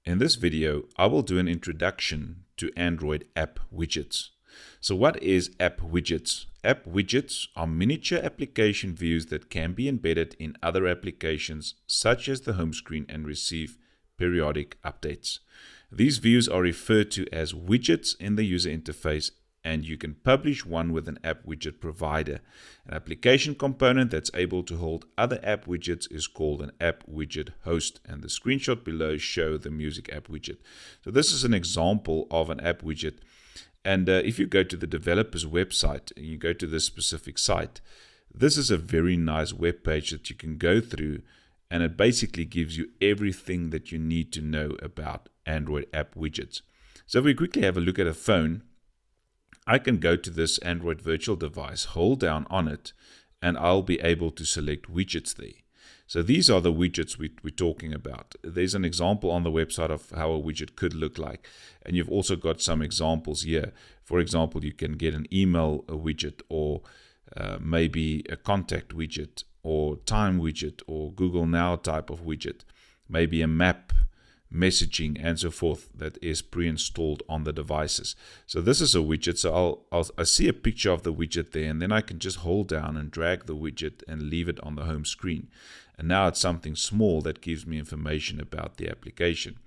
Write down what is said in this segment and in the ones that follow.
In this video, I will do an introduction to Android App Widgets. So what is App Widgets? App Widgets are miniature application views that can be embedded in other applications such as the home screen and receive periodic updates. These views are referred to as widgets in the user interface, and you can publish one with an app widget provider. An application component that's able to hold other app widgets is called an app widget host, and the screenshot below show the music app widget. So this is an example of an app widget, and if you go to the developer's website and you go to this specific site, this is a very nice web page that you can go through, and it basically gives you everything that you need to know about Android app widgets. So if we quickly have a look at a phone, I can go to this Android virtual device, hold down on it, and I'll be able to select widgets there. So these are the widgets we're talking about. There's an example on the website of how a widget could look like. And you've also got some examples here. For example, you can get an email widget, or maybe a contact widget, or time widget, or Google Now type of widget, maybe a map, messaging, and so forth that is pre-installed on the devices. So this is a widget. So I see a picture of the widget there, and then I can just hold down and drag the widget and leave it on the home screen. And now it's something small that gives me information about the application.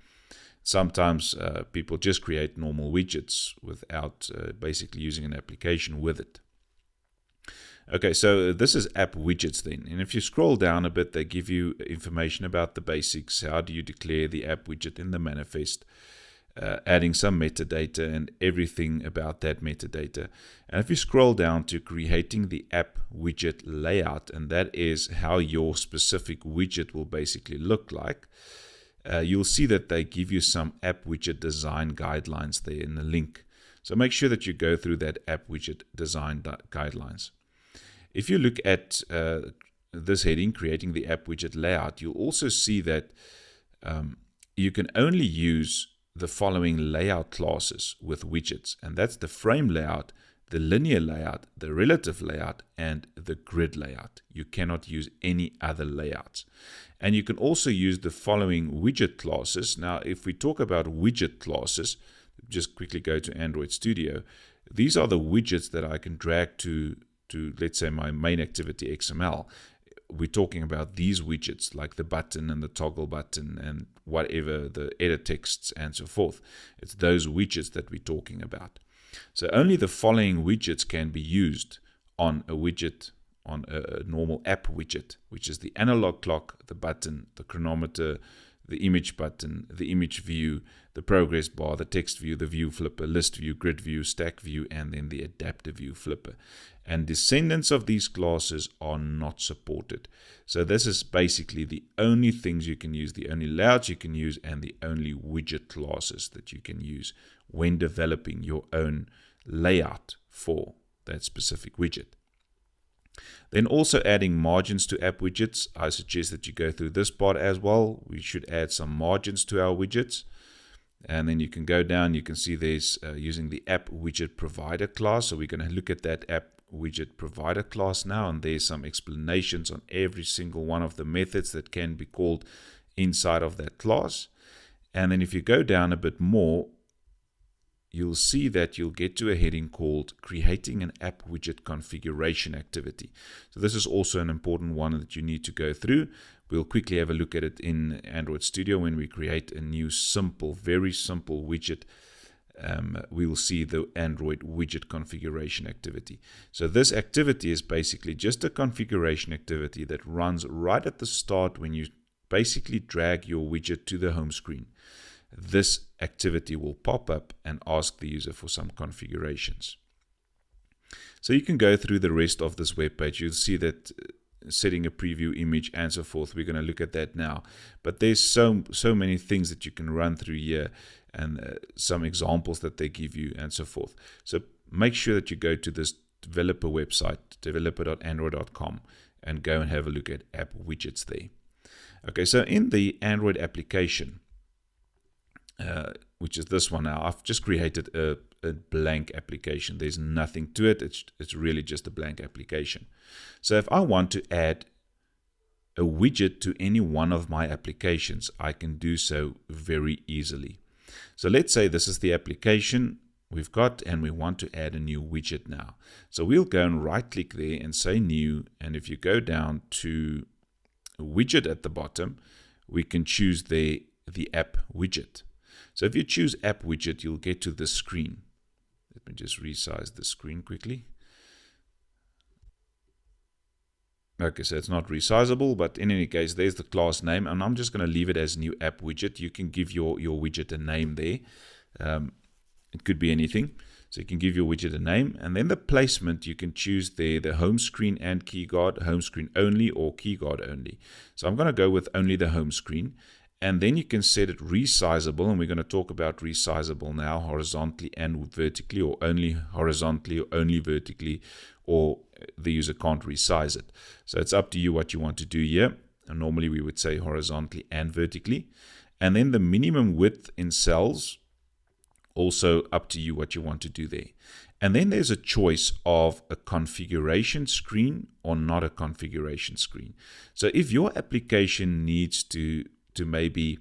Sometimes people just create normal widgets without basically using an application with it. Okay, so this is App Widgets then. And if you scroll down a bit, they give you information about the basics. How do you declare the app widget in the manifest? Adding some metadata and everything about that metadata. And if you scroll down to creating the app widget layout, and that is how your specific widget will basically look like, you'll see that they give you some app widget design guidelines there in the link. So make sure that you go through that app widget design guidelines. If you look at this heading, creating the app widget layout, you'll also see that you can only use the following layout classes with widgets, and that's the frame layout, the linear layout, the relative layout, and the grid layout. You cannot use any other layouts. And you can also use the following widget classes. Now, if we talk about widget classes, just quickly go to Android Studio. These are the widgets that I can drag to let's say my main activity XML. We're talking about these widgets like the button and the toggle button and whatever, the edit texts and so forth. It's those widgets that we're talking about. So only the following widgets can be used on a widget, on a normal app widget, which is the analog clock, the button, the chronometer, the image button, the image view, the progress bar, the text view, the view flipper, list view, grid view, stack view, and then the adaptive view flipper. And descendants of these classes are not supported. So this is basically the only things you can use, the only layouts you can use, and the only widget classes that you can use when developing your own layout for that specific widget. Then also adding margins to app widgets. I suggest that you go through this part as well. We should add some margins to our widgets. And then you can go down, you can see there's using the app widget provider class. So we're going to look at that app widget provider class now, and there's some explanations on every single one of the methods that can be called inside of that class. And then if you go down a bit more, you'll see that you'll get to a heading called creating an app widget configuration activity. So this is also an important one that you need to go through. We'll quickly have a look at it in Android Studio when we create a new simple, very simple widget. We will see the Android widget configuration activity. So this activity is basically just a configuration activity that runs right at the start when you basically drag your widget to the home screen. This activity will pop up and ask the user for some configurations. So you can go through the rest of this web page. You'll see that setting a preview image and so forth. We're going to look at that now. But there's so many things that you can run through here, and some examples that they give you and so forth. So make sure that you go to this developer website, developer.android.com, and go and have a look at app widgets there. Okay, so in the Android application, which is this one now, I've just created a blank application. There's nothing to it. It's really just a blank application. So if I want to add a widget to any one of my applications, I can do so very easily. So let's say this is the application we've got and we want to add a new widget now. So we'll go and right click there and say new, and if you go down to widget at the bottom, we can choose the app widget. So if you choose app widget, you'll get to this screen. Let me just resize the screen quickly. Okay, so it's not resizable, but in any case, there's the class name, and I'm just going to leave it as new app widget. You can give your widget a name there. It could be anything. So you can give your widget a name, and then the placement, you can choose there the home screen and keyguard, home screen only or keyguard only. So I'm going to go with only the home screen, and then you can set it resizable, and we're going to talk about resizable now, horizontally and vertically, or only horizontally or only vertically, or the user can't resize it. So it's up to you what you want to do here. And normally we would say horizontally and vertically. And then the minimum width in cells, also up to you what you want to do there. And then there's a choice of a configuration screen or not a configuration screen. So if your application needs to maybe,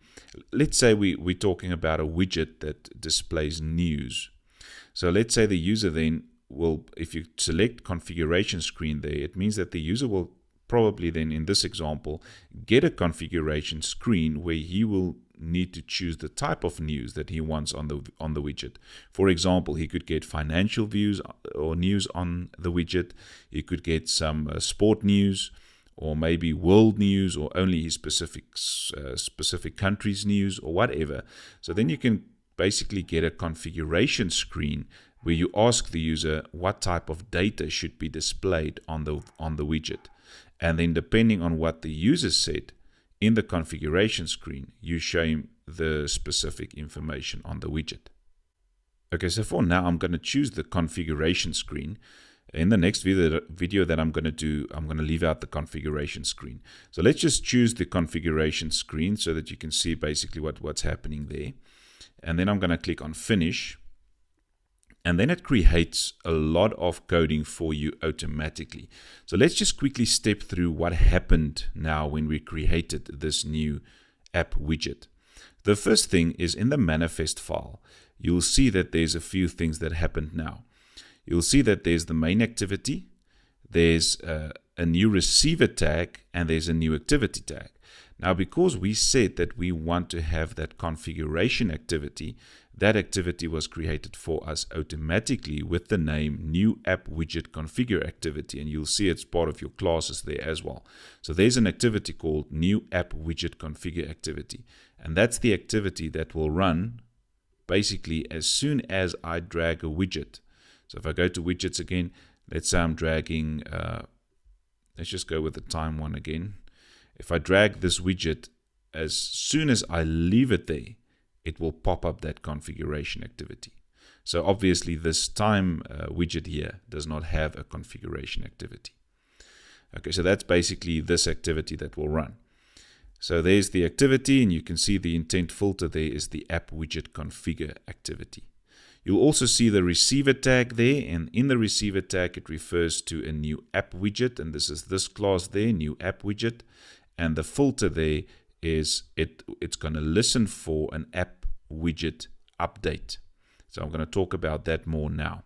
let's say we're talking about a widget that displays news. So let's say the user then will, if you select configuration screen there, it means that the user will probably then, in this example, get a configuration screen where he will need to choose the type of news that he wants on the widget. For example, he could get financial views or news on the widget. He could get some sport news, or maybe world news, or only his specific country's news, or whatever. So then you can basically get a configuration screen where you ask the user what type of data should be displayed on the widget. And then depending on what the user said in the configuration screen, you show him the specific information on the widget. Okay, so for now, I'm going to choose the configuration screen. In the next video that I'm going to do, I'm going to leave out the configuration screen. So let's just choose the configuration screen so that you can see basically what's happening there. And then I'm going to click on finish. And then it creates a lot of coding for you automatically. So let's just quickly step through what happened now when we created this new app widget. The first thing is in the manifest file, you'll see that there's a few things that happened now. You'll see that there's the main activity, there's a new receiver tag, and there's a new activity tag. Now, because we said that we want to have that configuration activity, that activity was created for us automatically with the name new app widget configure activity, and you'll see it's part of your classes there as well. So there's an activity called new app widget configure activity, and that's the activity that will run basically as soon as I drag a widget. So if I go to widgets again, let's say I'm dragging, let's just go with the time one again. If I drag this widget, as soon as I leave it there, it will pop up that configuration activity. So obviously this time widget here does not have a configuration activity. Okay, so that's basically this activity that will run. So there's the activity, and you can see the intent filter there is the app widget configure activity. You'll also see the receiver tag there, and in the receiver tag it refers to a new app widget, and this is this class there, new app widget. And the filter there is it's going to listen for an app widget update. So I'm going to talk about that more now.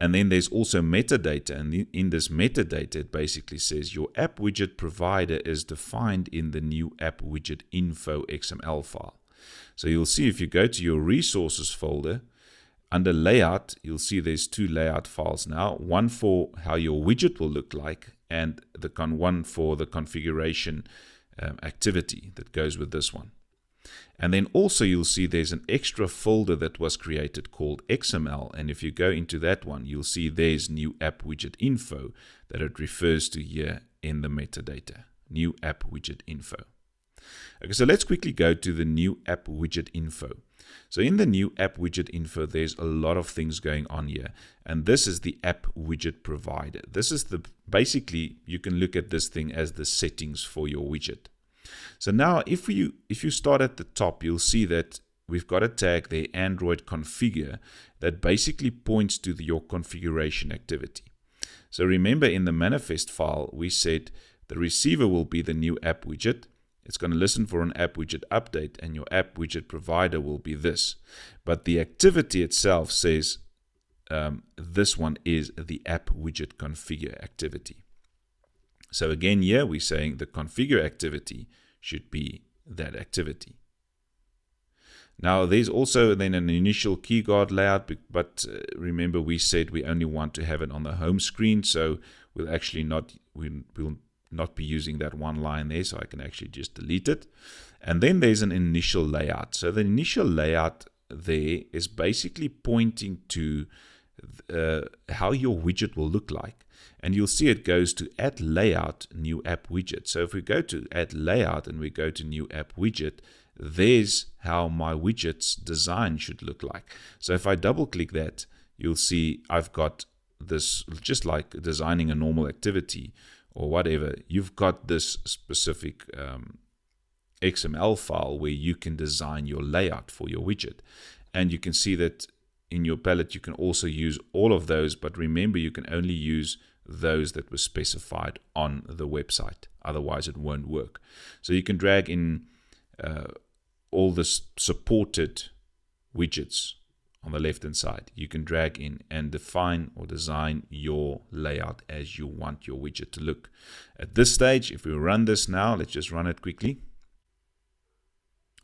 And then there's also metadata, and in this metadata it basically says your app widget provider is defined in the new app widget info XML file. So you'll see if you go to your resources folder, under layout, you'll see there's two layout files now, one for how your widget will look like, and one for the configuration activity that goes with this one. And then also you'll see there's an extra folder that was created called XML, and if you go into that one, you'll see there's new app widget info that it refers to here in the metadata, new app widget info. Okay, so let's quickly go to the new app widget info. So in the new app widget info, there's a lot of things going on here, and this is the app widget provider. This is basically you can look at this thing as the settings for your widget. So now if you start at the top, you'll see that we've got a tag there, Android configure, that basically points to your configuration activity. So remember in the manifest file, we said The receiver will be the new app widget. It's going to listen for an app widget update, and your app widget provider will be this. But the activity itself says this one is the app widget configure activity. So again, here we're saying the configure activity should be that activity. Now there's also then an initial keyguard layout, but remember we said we only want to have it on the home screen, so we'll not be using that one line there, so I can actually just delete it. And then there's an initial layout. So the initial layout there is basically pointing to how your widget will look like. And you'll see it goes to add layout, new app widget. So if we go to add layout and we go to new app widget, there's how my widget's design should look like. So if I double click that, you'll see I've got this, just like designing a normal activity or whatever, you've got this specific XML file where you can design your layout for your widget. And you can see that in your palette you can also use all of those, but remember you can only use those that were specified on the website, otherwise it won't work. So you can drag in all the supported widgets on the left hand side. You can drag in and define or design your layout as you want your widget to look. At this stage, if we run this now, let's just run it quickly.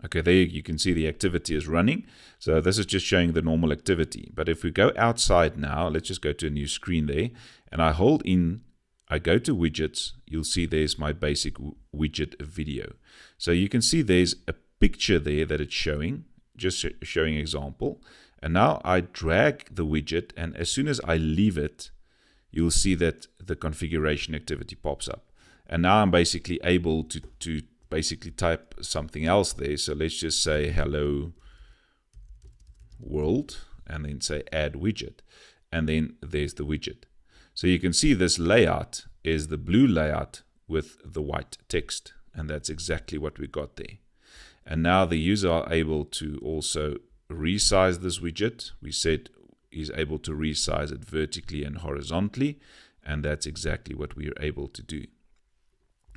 Okay, there you can see the activity is running. So this is just showing the normal activity. But if we go outside now, let's just go to a new screen there, and I hold in, I go to widgets, you'll see there's my basic widget video. So you can see there's a picture there that it's showing, just showing example. And now I drag the widget, and as soon as I leave it, you'll see that the configuration activity pops up. And now I'm basically able to basically type something else there. So let's just say hello world, and then say add widget, and then there's the widget. So you can see this layout is the blue layout with the white text, and that's exactly what we got there. And now the user are able to also resize this widget. We said he's able to resize it vertically and horizontally, and that's exactly what we are able to do.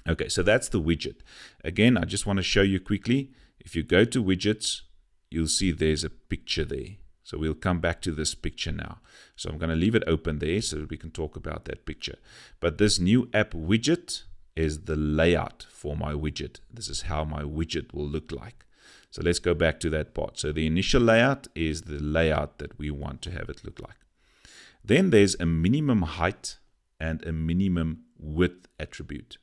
Okay, so that's the widget. Again, I just want to show you quickly. If you go to widgets, you'll see there's a picture there. So we'll come back to this picture now. So I'm going to leave it open there so that we can talk about that picture. But this new app widget is the layout for my widget. This is how my widget will look like. So let's go back to that part. So the initial layout is the layout that we want to have it look like. Then there's a minimum height and a minimum width attribute.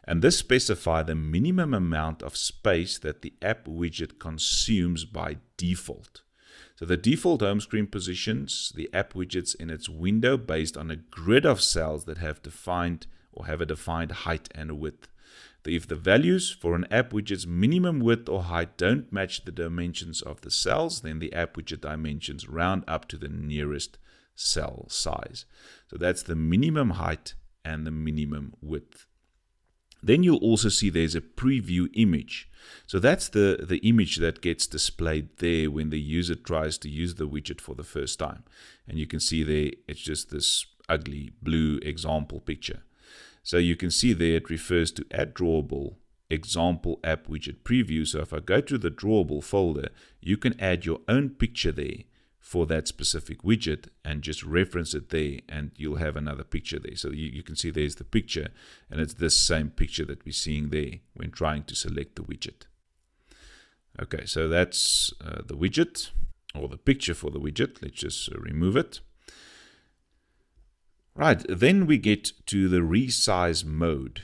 And this specifies the minimum amount of space that the app widget consumes by default. So the default home screen positions the app widgets in its window based on a grid of cells that have defined or have a defined height and width. If the values for an app widget's minimum width or height don't match the dimensions of the cells, then the app widget dimensions round up to the nearest cell size. So that's the minimum height and the minimum width. Then you'll also see there's a preview image. So that's the image that gets displayed there when the user tries to use the widget for the first time. And you can see there, it's just this ugly blue example picture. So you can see there it refers to add drawable example app widget preview. So if I go to the drawable folder, you can add your own picture there for that specific widget and just reference it there, and you'll have another picture there. So you can see there's the picture, and it's this same picture that we're seeing there when trying to select the widget. Okay, so that's the widget, or the picture for the widget. Let's just remove it. Right, then we get to the Resize Mode.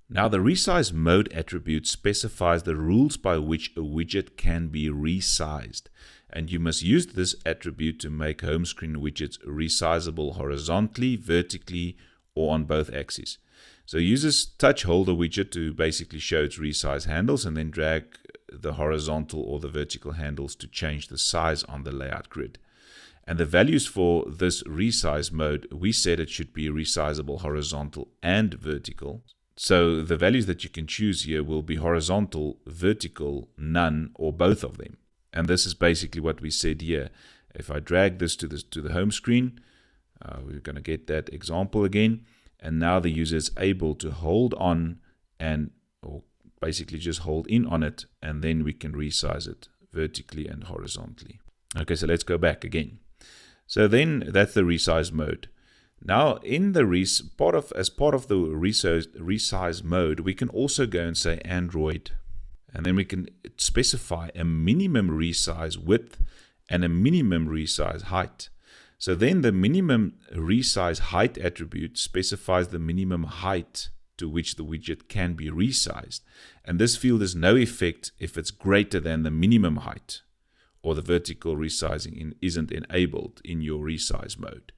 Now the Resize Mode attribute specifies the rules by which a widget can be resized. And you must use this attribute to make home screen widgets resizable horizontally, vertically, or on both axes. So users touch hold the widget to basically show its resize handles, and then drag the horizontal or the vertical handles to change the size on the layout grid. And the values for this resize mode, we said it should be resizable horizontal and vertical. So the values that you can choose here will be horizontal, vertical, none, or both of them. And this is basically what we said here. If I drag this to the home screen, we're going to get that example again. and now the user is able to hold on or basically just hold in on it, and then we can resize it vertically and horizontally. Okay, so let's go back again. So then that's the resize mode. Now in the as part of the resize mode, we can also go and say Android, and then we can specify a minimum resize width and a minimum resize height. So then the minimum resize height attribute specifies the minimum height to which the widget can be resized. And this field has no effect if it's greater than the minimum height, or the vertical resizing isn't enabled in your resize mode.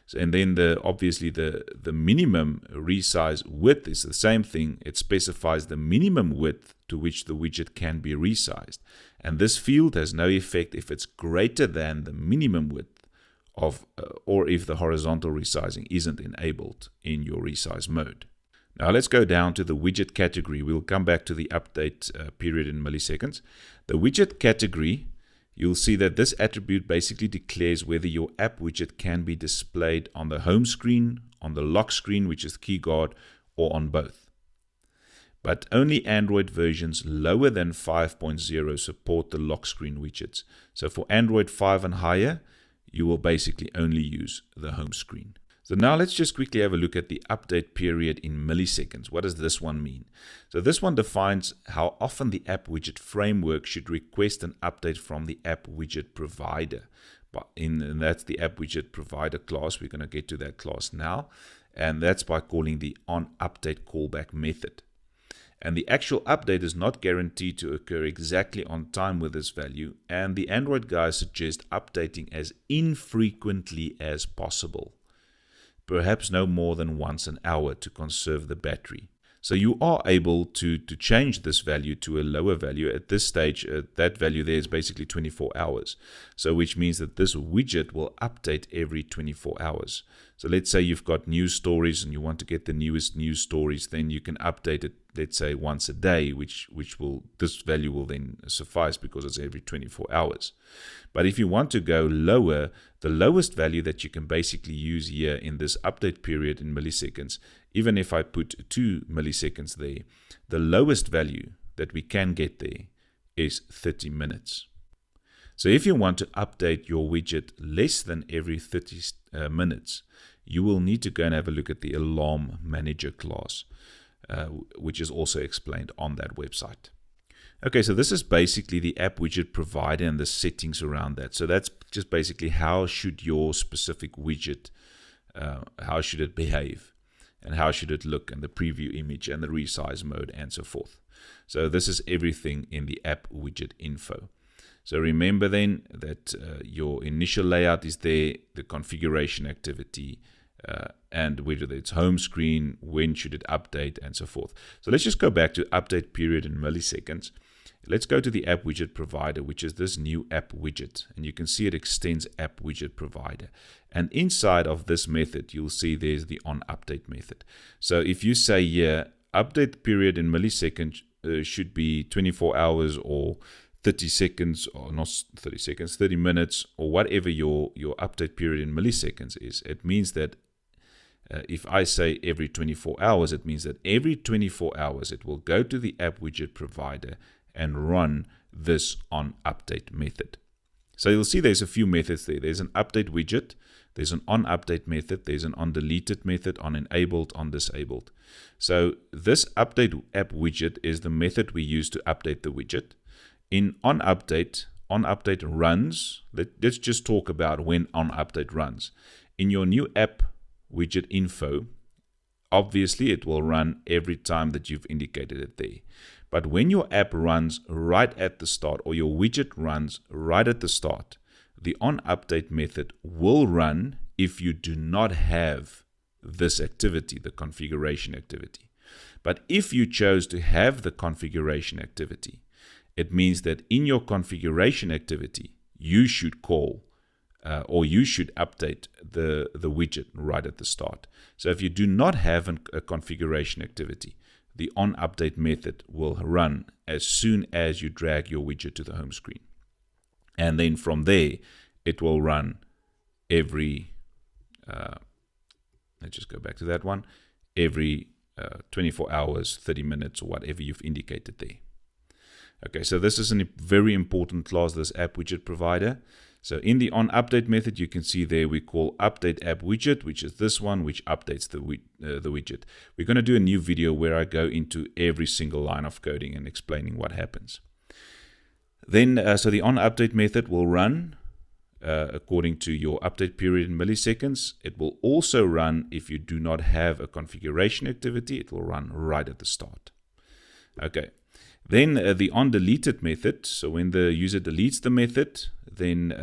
So, and then obviously the minimum resize width is the same thing. It specifies the minimum width to which the widget can be resized. And this field has no effect if it's greater than the minimum width or if the horizontal resizing isn't enabled in your resize mode. Now let's go down to the widget category. We'll come back to the update period in milliseconds. The widget category, you'll see that this attribute basically declares whether your app widget can be displayed on the home screen, on the lock screen, which is key guard, or on both. But only Android versions lower than 5.0 support the lock screen widgets. So for Android 5 and higher, you will basically only use the home screen. So now let's just quickly have a look at the update period in milliseconds. What does this one mean? So this one defines how often the app widget framework should request an update from the app widget provider. And that's the app widget provider class. We're going to get to that class now. And that's by calling the onUpdate callback method. And the actual update is not guaranteed to occur exactly on time with this value. And the Android guys suggest updating as infrequently as possible, perhaps no more than once an hour, to conserve the battery. So you are able to change this value to a lower value. At this stage, that value there is basically 24 hours. So which means that this widget will update every 24 hours. So let's say you've got news stories and you want to get the newest news stories, then you can update it, let's say once a day, this value will then suffice because it's every 24 hours. But if you want to go lower, the lowest value that you can basically use here in this update period in milliseconds, even if I put 2 milliseconds there, the lowest value that we can get there is 30 minutes. So if you want to update your widget less than every 30 minutes, you will need to go and have a look at the Alarm Manager class, which is also explained on that website. Okay, so this is basically the app widget provider and the settings around that. So that's just basically how should your specific widget, how should it behave, and how should it look, and the preview image and the resize mode and so forth. So this is everything in the app widget info. So remember then that your initial layout is there, the configuration activity, and whether it's home screen, when should it update, and so forth. So let's just go back to update period in milliseconds. Let's go to the app widget provider, which is this new app widget, and you can see it extends app widget provider. And inside of this method, you'll see there's the onUpdate method. So if you say here, update period in milliseconds should be 24 hours or 30 seconds, or not 30 seconds, 30 minutes, or whatever your update period in milliseconds is, it means that if I say every 24 hours, it means that every 24 hours it will go to the app widget provider and run this onUpdate method. So you'll see there's a few methods there. There's an update widget, there's an onUpdate method, there's an ondeleted method, onenabled, ondisabled. So this update app widget is the method we use to update the widget. In onUpdate runs. Let's just talk about when onUpdate runs. In your new app widget info, obviously it will run every time that you've indicated it there. But when your app runs right at the start, or your widget runs right at the start, the onUpdate method will run if you do not have this activity, the configuration activity. But if you chose to have the configuration activity, it means that in your configuration activity, you should call or you should update the widget right at the start. So if you do not have a configuration activity, the onUpdate method will run as soon as you drag your widget to the home screen. And then from there, it will run every let's just go back to that one, every 24 hours, 30 minutes, or whatever you've indicated there. Okay, so this is a very important class, this app widget provider. So in the onUpdate method, you can see there we call update app widget, which is this one, which updates the widget. We're going to do a new video where I go into every single line of coding and explaining what happens. Then, so the onUpdate method will run according to your update period in milliseconds. It will also run if you do not have a configuration activity. It will run right at the start. Okay. Then the onDeleted method, so when the user deletes the method, then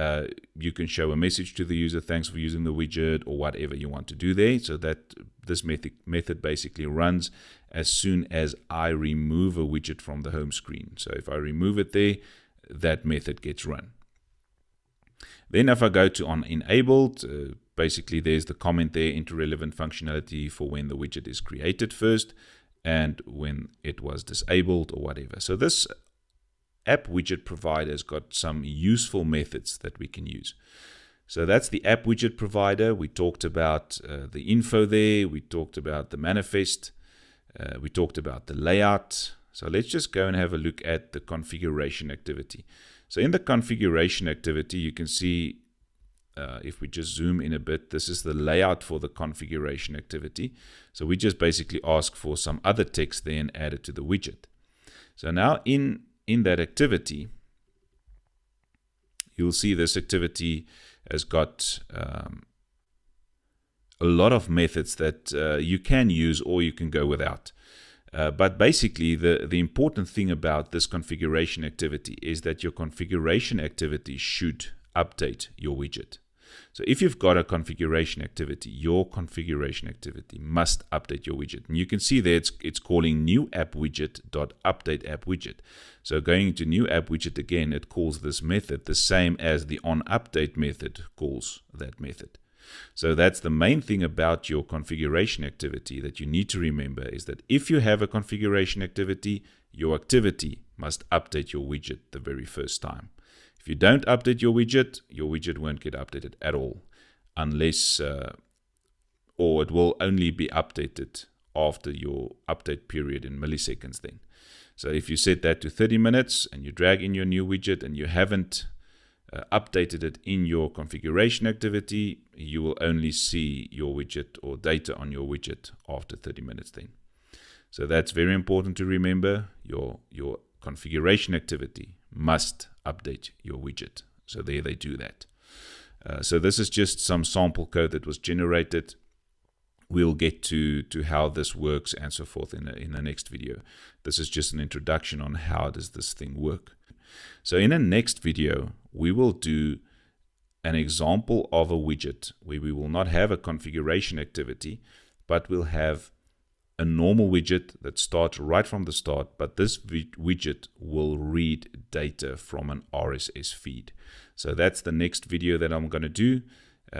you can show a message to the user, thanks for using the widget, or whatever you want to do there. So that this method basically runs as soon as I remove a widget from the home screen. So if I remove it there, that method gets run. Then if I go to onEnabled, basically there's the comment there, enter relevant functionality for when the widget is created first, and when it was disabled or whatever. So this app widget provider has got some useful methods that we can use. So that's the app widget provider. We talked about the info there. We talked about the manifest. We talked about the layout. So let's just go and have a look at the configuration activity. So in the configuration activity, you can see if we just zoom in a bit, this is the layout for the configuration activity. So we just basically ask for some other text there and add it to the widget. So now in that activity, you'll see this activity has got a lot of methods that you can use or you can go without. But basically, the important thing about this configuration activity is that your configuration activity should update your widget. So if you've got a configuration activity, your configuration activity must update your widget. And you can see there it's calling new app widget.update app widget. So going into new app widget again, it calls this method the same as the onUpdate method calls that method. So that's the main thing about your configuration activity that you need to remember, is that if you have a configuration activity, your activity must update your widget the very first time. If you don't update your widget won't get updated at all, unless, or it will only be updated after your update period in milliseconds then. So if you set that to 30 minutes and you drag in your new widget and you haven't updated it in your configuration activity, you will only see your widget or data on your widget after 30 minutes then. So that's very important to remember. Your configuration activity must update your widget. So there they do that. So this is just some sample code that was generated. We'll get to how this works and so forth in the next video. This is just an introduction on how does this thing work. So in the next video, we will do an example of a widget where we will not have a configuration activity, but we'll have a normal widget that starts right from the start, but this widget will read data from an RSS feed. So that's the next video that I'm going to do,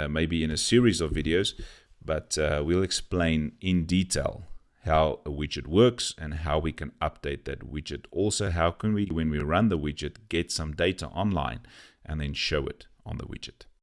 maybe in a series of videos, but we'll explain in detail how a widget works and how we can update that widget. Also, how can we, when we run the widget, get some data online and then show it on the widget.